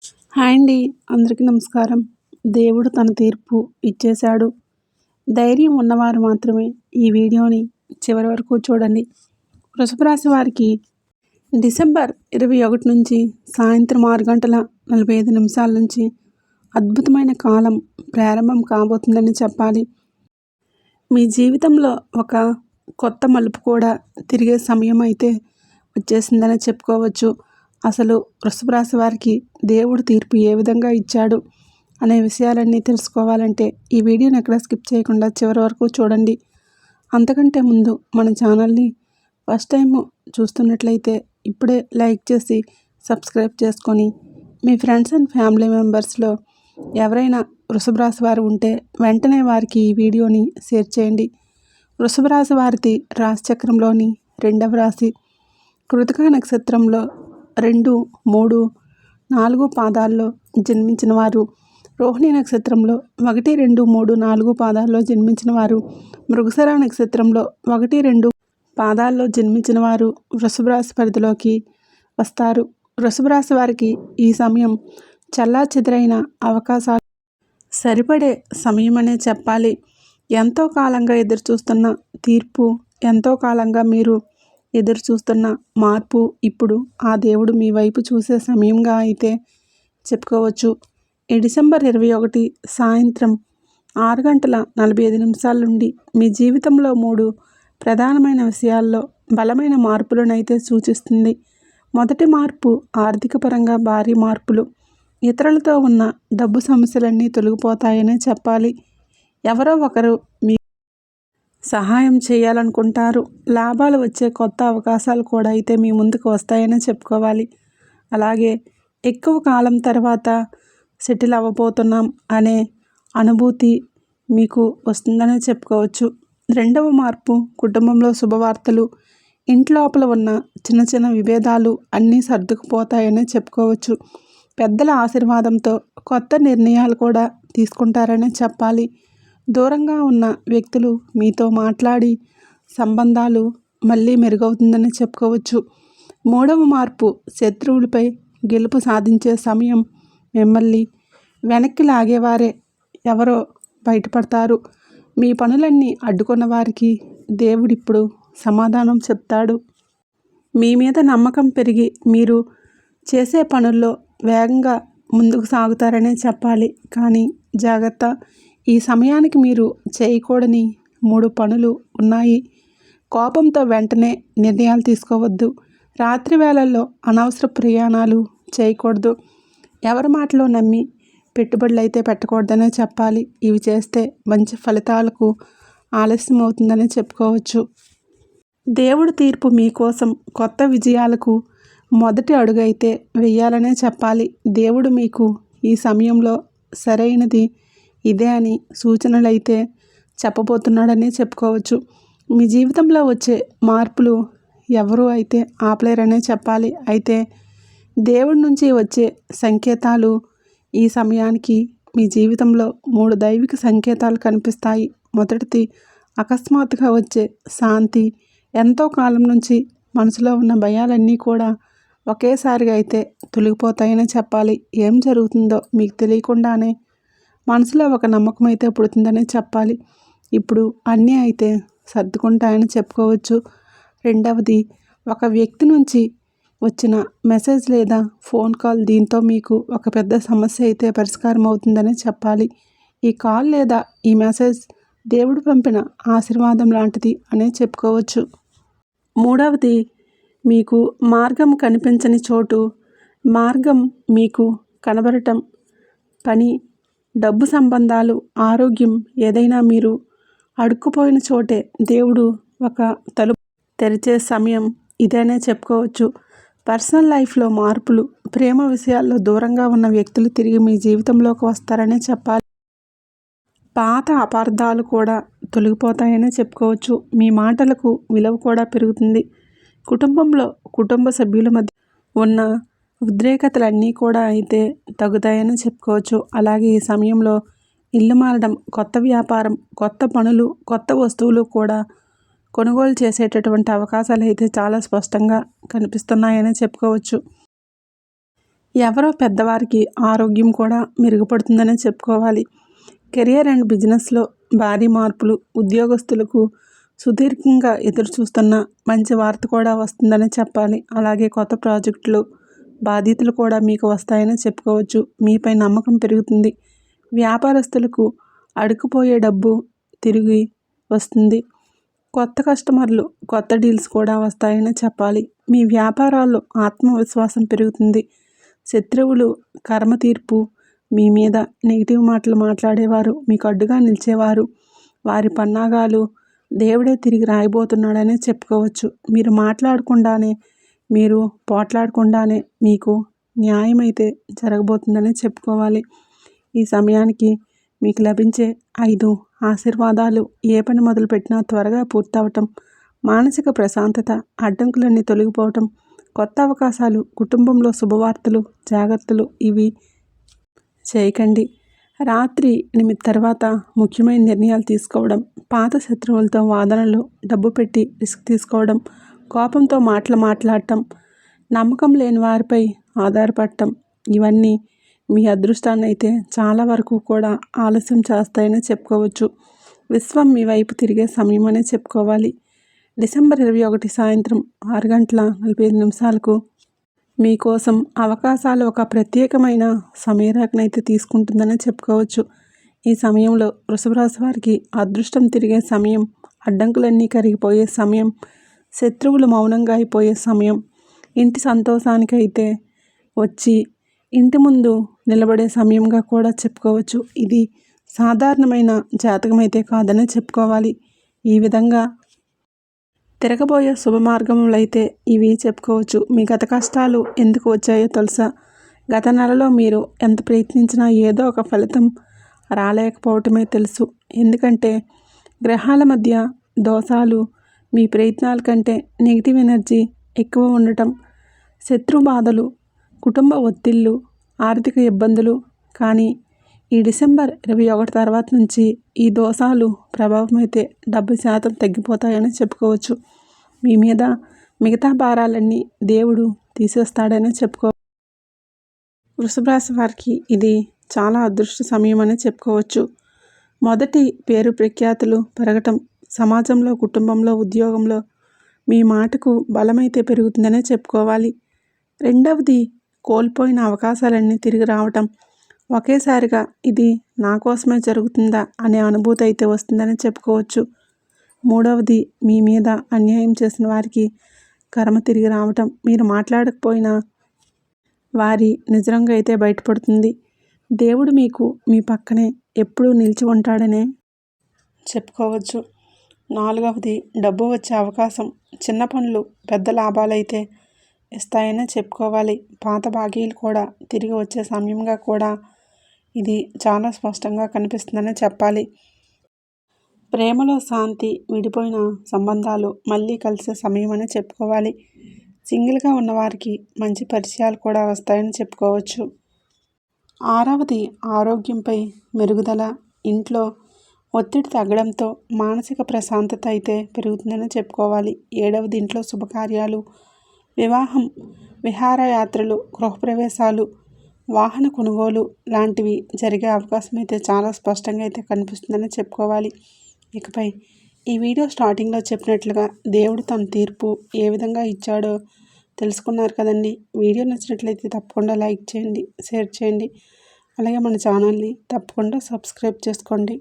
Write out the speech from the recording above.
Hi అండి. అందరికీ నమస్కారం. దేవుడు తన తీర్పు ఇచ్చేశాడు. ధైర్యం ఉన్నవారు మాత్రమే ఈ వీడియోని చివరి వరకు చూడండి. వృషభ రాశి వారికి డిసెంబర్ 21 నుంచి సాయంత్రం 6:45 నుంచి అద్భుతమైన కాలం ప్రారంభం కాబోతుందని చెప్పాలి. మీ జీవితంలో ఒక కొత్త మలుపు కూడా తిరిగే సమయం అయితే వచ్చేసిందని చెప్పుకోవచ్చు. అసలు వృషభ రాశి వారికి దేవుడు తీర్పు ఏ విధంగా ఇచ్చాడు అనే విషయాలన్నీ తెలుసుకోవాలంటే ఈ వీడియోని ఎక్కడ స్కిప్ చేయకుండా చివరి వరకు చూడండి. అంతకంటే ముందు మన ఛానల్ని ఫస్ట్ టైం చూస్తున్నట్లయితే ఇప్పుడే లైక్ చేసి సబ్స్క్రైబ్ చేసుకొని మీ ఫ్రెండ్స్ అండ్ ఫ్యామిలీ మెంబర్స్లో ఎవరైనా వృషభ రాశి వారు ఉంటే వెంటనే వారికి ఈ వీడియోని షేర్ చేయండి. వృషభ రాశి వారిది రాశిచక్రంలోని 2వ రాశి. కృతికా నక్షత్రంలో 2, 3, 4 పాదాల్లో జన్మించిన వారు, రోహిణి నక్షత్రంలో 1, 2, 3, 4 పాదాల్లో జన్మించిన వారు, మృగశిర నక్షత్రంలో 1, 2 పాదాల్లో జన్మించిన వారు వృషభ రాశి పరిధిలోకి వస్తారు. వృషభ రాశి వారికి ఈ సమయం చెల్లాచెదురైన అవకాశాలు సరిపడే సమయం అనే చెప్పాలి. ఎంతో కాలంగా ఎదురుచూస్తున్న తీర్పు, ఎంతో కాలంగా మీరు ఎదురు చూస్తున్న మార్పు ఇప్పుడు ఆ దేవుడు మీ వైపు చూసే సమయంగా అయితే చెప్పుకోవచ్చు. ఈ డిసెంబర్ 21 సాయంత్రం 6:45 నుండి మీ జీవితంలో 3 ప్రధానమైన విషయాల్లో బలమైన మార్పులనైతే సూచిస్తుంది. మొదటి మార్పు ఆర్థికపరంగా భారీ మార్పులు. ఇతరులతో ఉన్న డబ్బు సమస్యలన్నీ తొలగిపోతాయనే చెప్పాలి. ఎవరో ఒకరు మీ సహాయం చేయాలనుకుంటారు. లాభాలు వచ్చే కొత్త అవకాశాలు కూడా అయితే మీ ముందుకు వస్తాయని చెప్పుకోవాలి. అలాగే ఎక్కువ కాలం తర్వాత సెటిల్ అవ్వబోతున్నాం అనే అనుభూతి మీకు వస్తుందని చెప్పుకోవచ్చు. రెండవ మార్పు కుటుంబంలో శుభవార్తలు. ఇంట్లోపల ఉన్న చిన్న చిన్న విభేదాలు అన్నీ సర్దుకుపోతాయని చెప్పుకోవచ్చు. పెద్దల ఆశీర్వాదంతో కొత్త నిర్ణయాలు కూడా తీసుకుంటారని చెప్పాలి. దూరంగా ఉన్న వ్యక్తులు మీతో మాట్లాడి సంబంధాలు మళ్ళీ మెరుగవుతుందని చెప్పుకోవచ్చు. మూడవ మార్పు శత్రువులపై గెలుపు సాధించే సమయం. మిమ్మల్ని వెనక్కి లాగేవారే ఎవరో బయటపడతారు. మీ పనులన్నీ అడ్డుకున్న వారికి దేవుడిప్పుడు సమాధానం చెప్తాడు. మీ మీద నమ్మకం పెరిగి మీరు చేసే పనుల్లో వేగంగా ముందుకు సాగుతారనే చెప్పాలి. కానీ జాగ్రత్త, ఈ సమయానికి మీరు చేయకూడని 3 పనులు ఉన్నాయి. కోపంతో వెంటనే నిర్ణయాలు తీసుకోవద్దు. రాత్రి వేళల్లో అనవసర ప్రయాణాలు చేయకూడదు. ఎవరి మాటలో నమ్మి పెట్టుబడులు అయితే పెట్టకూడదనే చెప్పాలి. ఇవి చేస్తే మంచి ఫలితాలకు ఆలస్యం అవుతుందని చెప్పుకోవచ్చు. దేవుడి తీర్పు మీకోసం కొత్త విజయాలకు మొదటి అడుగు అయితే వెయ్యాలనే చెప్పాలి. దేవుడు మీకు ఈ సమయంలో సరైనది ఇదే అని సూచనలైతే చెప్పబోతున్నాడని చెప్పుకోవచ్చు. మీ జీవితంలో వచ్చే మార్పులు ఎవరు అయితే ఆపలేరనే చెప్పాలి. అయితే దేవుడి నుంచి వచ్చే సంకేతాలు ఈ సమయానికి మీ జీవితంలో 3 దైవిక సంకేతాలు కనిపిస్తాయి. మొదటిది అకస్మాత్తుగా వచ్చే శాంతి. ఎంతో కాలం నుంచి మనసులో ఉన్న భయాలన్నీ కూడా ఒకేసారిగా అయితే తొలగిపోతాయని చెప్పాలి. ఏం జరుగుతుందో మీకు తెలియకుండానే మనసులో ఒక నమ్మకం అయితే పుడుతుందని చెప్పాలి. ఇప్పుడు అన్నీ అయితే సర్దుకుంటాయని చెప్పుకోవచ్చు. రెండవది ఒక వ్యక్తి నుంచి వచ్చిన మెసేజ్ లేదా ఫోన్ కాల్. దీంతో మీకు ఒక పెద్ద సమస్య అయితే పరిష్కారం అవుతుందని చెప్పాలి. ఈ కాల్ లేదా ఈ మెసేజ్ దేవుడు పంపిన ఆశీర్వాదం లాంటిది అనే చెప్పుకోవచ్చు. మూడవది మీకు మార్గం కనిపించని చోటు. మార్గం మీకు కనబడటం. పని, డబ్బు సంబంధాలు, ఆరోగ్యం, ఏదైనా మీరు అడుక్కుపోయిన చోటే దేవుడు ఒక తలుపు తెరిచే సమయం ఇదేనే చెప్పుకోవచ్చు. పర్సనల్ లైఫ్లో మార్పులు. ప్రేమ విషయాల్లో దూరంగా ఉన్న వ్యక్తులు తిరిగి మీ జీవితంలోకి వస్తారనే చెప్పాలి. పాత అపార్థాలు కూడా తొలగిపోతాయని చెప్పుకోవచ్చు. మీ మాటలకు విలువ కూడా పెరుగుతుంది. కుటుంబంలో కుటుంబ సభ్యుల మధ్య ఉన్న ఉద్రేకతలన్నీ కూడా అయితే తగ్గుతాయని చెప్పుకోవచ్చు. అలాగే ఈ సమయంలో ఇల్లు మారడం, కొత్త వ్యాపారం, కొత్త పనులు, కొత్త వస్తువులు కూడా కొనుగోలు చేసేటటువంటి అవకాశాలు అయితే చాలా స్పష్టంగా కనిపిస్తున్నాయని చెప్పుకోవచ్చు. ఎవరో పెద్దవారికి ఆరోగ్యం కూడా మెరుగుపడుతుందనే చెప్పుకోవాలి. కెరియర్ అండ్ బిజినెస్లో భారీ మార్పులు, ఉద్యోగస్తులకు సుదీర్ఘంగా ఎదురుచూస్తున్న మంచి వార్త కూడా వస్తుందని చెప్పాలి. అలాగే కొత్త ప్రాజెక్టులు, బాధ్యతలు కూడా మీకు వస్తాయని చెప్పుకోవచ్చు. మీపై నమ్మకం పెరుగుతుంది. వ్యాపారస్తులకు అడుక్కుపోయే డబ్బు తిరిగి వస్తుంది. కొత్త కస్టమర్లు, కొత్త డీల్స్ కూడా వస్తాయని చెప్పాలి. మీ వ్యాపారాల్లో ఆత్మవిశ్వాసం పెరుగుతుంది. శత్రువులు కర్మ తీర్పు మీ మీద నెగిటివ్ మాటలు మాట్లాడేవారు, మీకు అడ్డుగా నిలిచేవారు, వారి పన్నాగాలు దేవుడే తిరిగి రాయబోతున్నాడని చెప్పుకోవచ్చు. మీరు పోట్లాడకుండానే మీకు న్యాయమైతే జరగబోతుందని చెప్పుకోవాలి. ఈ సమయానికి మీకు లభించే 5 ఆశీర్వాదాలు: ఏ పని మొదలుపెట్టినా త్వరగా పూర్తవటం, మానసిక ప్రశాంతత, అడ్డంకులన్నీ తొలగిపోవటం, కొత్త అవకాశాలు, కుటుంబంలో శుభవార్తలు. జాగ్రత్తలు: ఇవి చేయకండి. రాత్రి 8 తర్వాత ముఖ్యమైన నిర్ణయాలు తీసుకోవడం, పాత శత్రువులతో వాదనలు, డబ్బు పెట్టి రిస్క్ తీసుకోవడం, కోపంతో మాట్లాడటం, నమ్మకం లేని వారిపై ఆధారపడటం, ఇవన్నీ మీ అదృష్టాన్ని అయితే చాలా వరకు కూడా ఆలస్యం చేస్తాయని చెప్పుకోవచ్చు. విశ్వం మీ వైపు తిరిగే సమయం అనే చెప్పుకోవాలి. డిసెంబర్ 21 సాయంత్రం 6:45 మీకోసం అవకాశాలు ఒక ప్రత్యేకమైన సమయరేఖనైతే తీసుకుంటుందని చెప్పుకోవచ్చు. ఈ సమయంలో వృషభ రాశి వారికి అదృష్టం తిరిగే సమయం, అడ్డంకులన్నీ కరిగిపోయే సమయం, శత్రువులు మౌనంగా అయిపోయే సమయం, ఇంటి సంతోషానికైతే వచ్చి ఇంటి ముందు నిలబడే సమయంగా కూడా చెప్పుకోవచ్చు. ఇది సాధారణమైన జాతకం అయితే కాదని చెప్పుకోవాలి. ఈ విధంగా తిరగబోయే శుభ మార్గములు అయితే ఇవి చెప్పుకోవచ్చు. మీ గత కష్టాలు ఎందుకు వచ్చాయో తెలుసా? గత నెలలో మీరు ఎంత ప్రయత్నించినా ఏదో ఒక ఫలితం రాలేకపోవటమే తెలుసు. ఎందుకంటే గ్రహాల మధ్య దోషాలు, మీ ప్రయత్నాల కంటే నెగిటివ్ ఎనర్జీ ఎక్కువ ఉండటం, శత్రు బాధలు, కుటుంబ ఒత్తిళ్ళు, ఆర్థిక ఇబ్బందులు. కానీ ఈ డిసెంబర్ 21 తర్వాత నుంచి ఈ దోషాలు ప్రభావం అయితే 70% తగ్గిపోతాయని చెప్పుకోవచ్చు. మీ మీద మిగతా భారాలన్నీ దేవుడు తీసేస్తాడని వృషభ రాశి వారికి ఇది చాలా అదృష్ట సమయం అని చెప్పుకోవచ్చు. మొదటి, పేరు ప్రఖ్యాతులు పెరగటం, సమాజంలో, కుటుంబంలో, ఉద్యోగంలో మీ మాటకు బలమైతే పెరుగుతుందనే చెప్పుకోవాలి. రెండవది, కోల్పోయిన అవకాశాలన్నీ తిరిగి రావటం. ఒకేసారిగా ఇది నా కోసమే జరుగుతుందా అనే అనుభూతి అయితే వస్తుందని చెప్పుకోవచ్చు. మూడవది, మీ మీద అన్యాయం చేసిన వారికి కర్మ తిరిగి రావటం. మీరు మాట్లాడకపోయినా వారి నిజంగా అయితే బయటపడుతుంది. దేవుడు మీకు మీ పక్కనే ఎప్పుడూ నిలిచి ఉంటాడనే చెప్పుకోవచ్చు. నాలుగవది, డబ్బు వచ్చే అవకాశం. చిన్న పనులు పెద్ద లాభాలైతే ఇస్తాయని చెప్పుకోవాలి. పాత బాకీలు కూడా తిరిగి వచ్చే సమయంగా కూడా ఇది చాలా స్పష్టంగా కనిపిస్తుందని చెప్పాలి. ప్రేమలో శాంతి, విడిపోయిన సంబంధాలు మళ్ళీ కలిసే సమయం అని చెప్పుకోవాలి. సింగిల్గా ఉన్నవారికి మంచి పరిచయాలు కూడా వస్తాయని చెప్పుకోవచ్చు. ఆరవది, ఆరోగ్యంపై మెరుగుదల. ఇంట్లో ఒత్తిడి తగ్గడంతో మానసిక ప్రశాంతత అయితే పెరుగుతుందని చెప్పుకోవాలి. ఏడవది, ఇంట్లో శుభకార్యాలు, వివాహం, విహారయాత్రలు, గృహప్రవేశాలు, వాహన కొనుగోలు లాంటివి జరిగే అవకాశం అయితే చాలా స్పష్టంగా అయితే కనిపిస్తుందని చెప్పుకోవాలి. ఇకపై ఈ వీడియో స్టార్టింగ్లో చెప్పినట్లుగా దేవుడు తన తీర్పు ఏ విధంగా ఇచ్చాడో తెలుసుకున్నారు కదండి. వీడియో నచ్చినట్లయితే తప్పకుండా లైక్ చేయండి, షేర్ చేయండి. అలాగే మన ఛానల్ని తప్పకుండా సబ్స్క్రైబ్ చేసుకోండి.